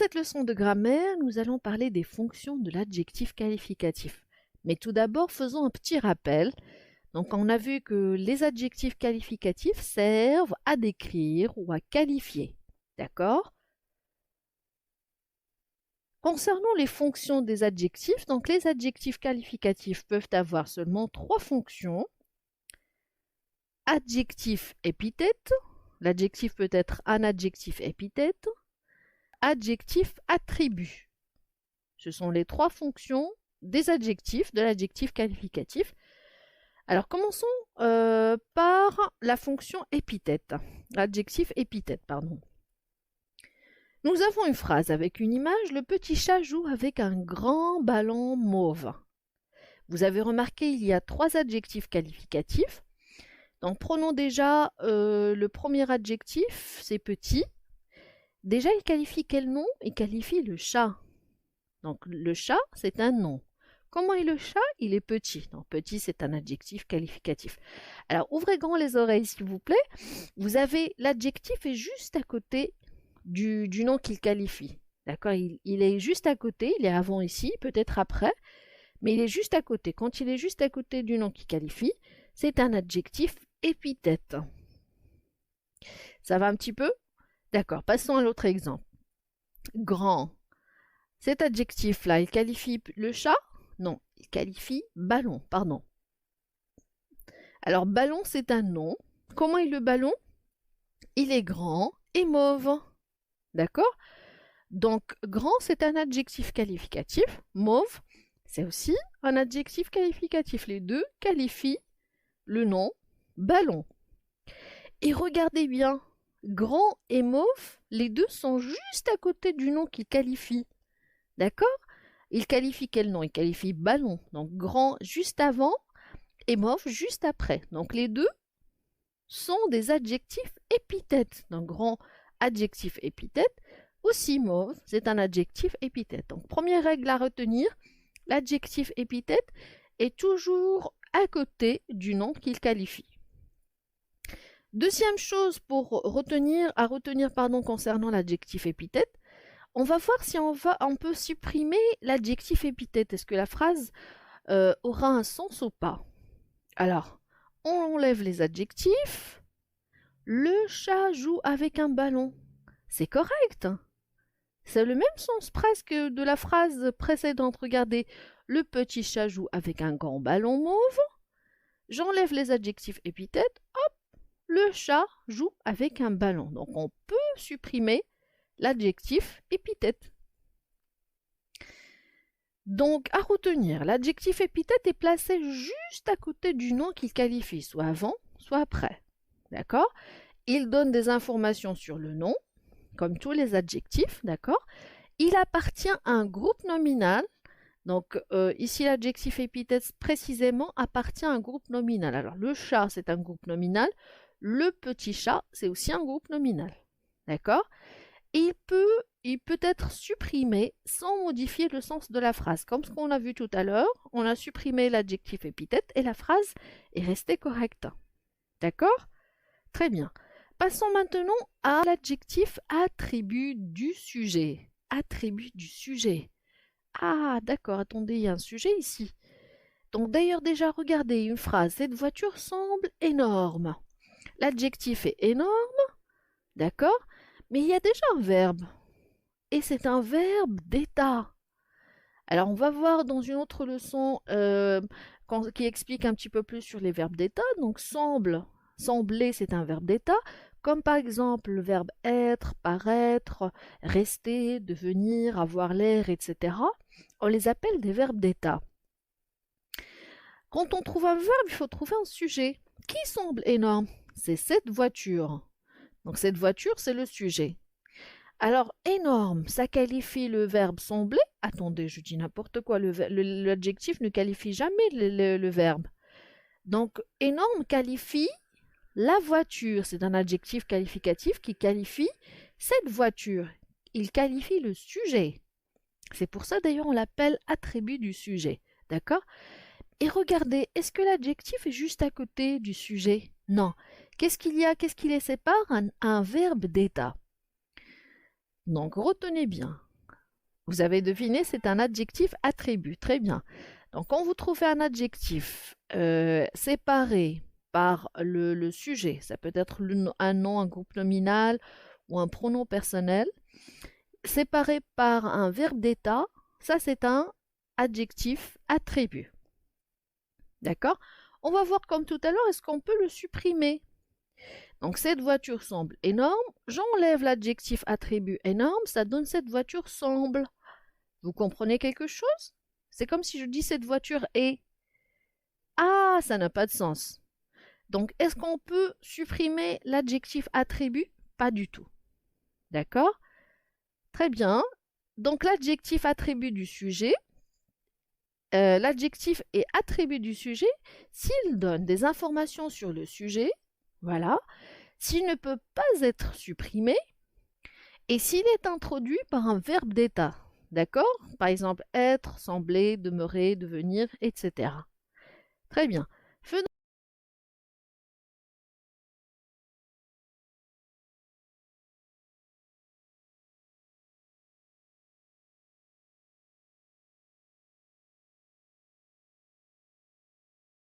cette leçon de grammaire, nous allons parler des fonctions de l'adjectif qualificatif. Mais tout d'abord, faisons un petit rappel. Donc, on a vu que les adjectifs qualificatifs servent à décrire ou à qualifier. D'accord? Concernant les fonctions des adjectifs, donc les adjectifs qualificatifs peuvent avoir seulement 3 fonctions. Adjectif épithète, l'adjectif peut être un adjectif épithète. Adjectif attribut. Ce sont les 3 fonctions des adjectifs, de l'adjectif qualificatif. Alors commençons par la fonction épithète, l'adjectif épithète, pardon. Nous avons une phrase avec une image, le petit chat joue avec un grand ballon mauve. Vous avez remarqué, il y a 3 adjectifs qualificatifs. Donc prenons déjà le premier adjectif, c'est petit. Déjà, il qualifie quel nom? Il qualifie le chat. Donc le chat, c'est un nom. Comment est le chat? Il est petit. Donc petit, c'est un adjectif qualificatif. Alors ouvrez grand les oreilles, s'il vous plaît. Vous avez l'adjectif est juste à côté du nom qu'il qualifie. D'accord? Il est juste à côté, il est avant ici, peut-être après, mais il est juste à côté. Quand il est juste à côté du nom qu'il qualifie, c'est un adjectif épithète. Ça va un petit peu? D'accord, passons à l'autre exemple. Grand. Cet adjectif-là, il qualifie le chat? Non, il qualifie ballon, pardon. Alors, ballon, c'est un nom. Comment est le ballon? Il est grand et mauve. D'accord? Donc, grand, c'est un adjectif qualificatif. Mauve, c'est aussi un adjectif qualificatif. Les deux qualifient le nom ballon. Et regardez bien, grand et mauve, les deux sont juste à côté du nom qu'ils qualifient. D'accord? Il qualifie quel nom? Il qualifie ballon. Donc grand juste avant et mauve juste après. Donc les deux sont des adjectifs épithètes. Donc grand, adjectif épithète. Aussi mauve, c'est un adjectif épithète. Donc première règle à retenir, l'adjectif épithète est toujours à côté du nom qu'il qualifie. Deuxième chose à retenir concernant l'adjectif épithète, on va voir si on peut supprimer l'adjectif épithète. Est-ce que la phrase aura un sens ou pas? Alors, on enlève les adjectifs. Le chat joue avec un ballon. C'est correct. C'est le même sens presque de la phrase précédente. Regardez, le petit chat joue avec un grand ballon mauve. J'enlève les adjectifs épithètes. Hop, le chat joue avec un ballon. Donc, on peut supprimer l'adjectif épithète. Donc, à retenir, l'adjectif épithète est placé juste à côté du nom qu'il qualifie, soit avant, soit après. D'accord? Il donne des informations sur le nom, comme tous les adjectifs, d'accord? Il appartient à un groupe nominal. Donc, ici, l'adjectif épithète précisément appartient à un groupe nominal. Alors, le chat, c'est un groupe nominal. Le petit chat, c'est aussi un groupe nominal. D'accord? Il peut être supprimé sans modifier le sens de la phrase. Comme ce qu'on a vu tout à l'heure, on a supprimé l'adjectif épithète et la phrase est restée correcte. D'accord? Très bien. Passons maintenant à l'adjectif attribut du sujet. Attribut du sujet. Ah, d'accord, attendez, il y a un sujet ici. Donc d'ailleurs déjà, regardez une phrase. Cette voiture semble énorme. L'adjectif est énorme, d'accord? Mais il y a déjà un verbe. Et c'est un verbe d'état. Alors, on va voir dans une autre leçon qui explique un petit peu plus sur les verbes d'état. Donc, sembler, c'est un verbe d'état. Comme par exemple le verbe être, paraître, rester, devenir, avoir l'air, etc. On les appelle des verbes d'état. Quand on trouve un verbe, il faut trouver un sujet. Qui semble énorme? C'est cette voiture. Donc, cette voiture, c'est le sujet. Alors, énorme, ça qualifie le verbe sembler. Attendez, je dis n'importe quoi. L'adjectif ne qualifie jamais le verbe. Donc, énorme qualifie la voiture. C'est un adjectif qualificatif qui qualifie cette voiture. Il qualifie le sujet. C'est pour ça d'ailleurs on l'appelle attribut du sujet. D'accord? Et regardez, est-ce que l'adjectif est juste à côté du sujet? Non. Qu'est-ce qu'il y a? Qu'est-ce qui les sépare? Un verbe d'état. Donc, retenez bien, Vous avez deviné, c'est un adjectif attribut. Très bien. Donc, quand vous trouvez un adjectif séparé par le sujet, ça peut être un nom, un groupe nominal ou un pronom personnel, séparé par un verbe d'état, ça c'est un adjectif attribut. D'accord? On va voir comme tout à l'heure, est-ce qu'on peut le supprimer? Donc cette voiture semble énorme, j'enlève l'adjectif attribut énorme, ça donne cette voiture semble. Vous comprenez quelque chose? C'est comme si je dis cette voiture est. Ah, ça n'a pas de sens. Donc est-ce qu'on peut supprimer l'adjectif attribut? Pas du tout. D'accord? Très bien. Donc l'adjectif attribut du sujet, l'adjectif est attribut du sujet s'il donne des informations sur le sujet, voilà, s'il ne peut pas être supprimé et s'il est introduit par un verbe d'état. D'accord? Par exemple, être, sembler, demeurer, devenir, etc. Très bien.